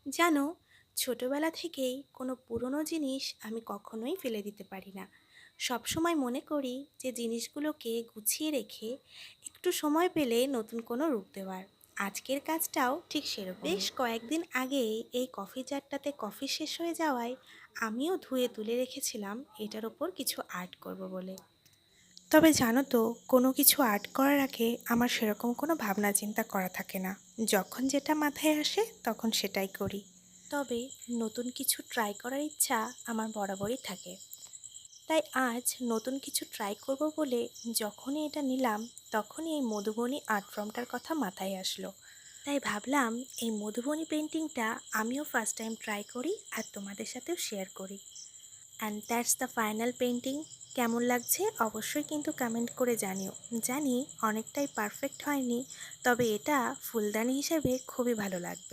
জানো, ছোটবেলা থেকেই কোনো পুরনো জিনিস আমি কখনোই ফেলে দিতে পারি না। সবসময় মনে করি যে জিনিসগুলোকে গুছিয়ে রেখে একটু সময় পেলে নতুন কোনো রূপ দেওয়ার। আজকের কাজটাও ঠিক সেরকম। বেশ কয়েকদিন আগেই এই কফি জারটাতে কফি শেষ হয়ে যাওয়ায় আমিও ধুয়ে তুলে রেখেছিলাম এটার ওপর কিছু আর্ট করব বলে। তবে জানো তো, কোনো কিছু আর্ট করার আগে আমার সেরকম কোনো ভাবনা চিন্তা করা থাকে না। যখন যেটা মাথায় আসে তখন সেটাই করি। তবে নতুন কিছু ট্রাই করার ইচ্ছা আমার বরাবরই থাকে। তাই আজ নতুন কিছু ট্রাই করব বলে যখনই এটা নিলাম, তখনই এই মধুবনী আর্ট ফর্মটার কথা মাথায় আসলো। তাই ভাবলাম এই মধুবনী পেন্টিংটা আমিও ফার্স্ট টাইম ট্রাই করি আর তোমাদের সাথেও শেয়ার করি। And that's the final painting. কেমন লাগছে অবশ্যই কিন্তু কমেন্ট করে জানিও। জানি অনেকটাই পারফেক্ট হয়নি, তবে এটা ফুলদানি হিসেবে খুবই ভালো লাগবে।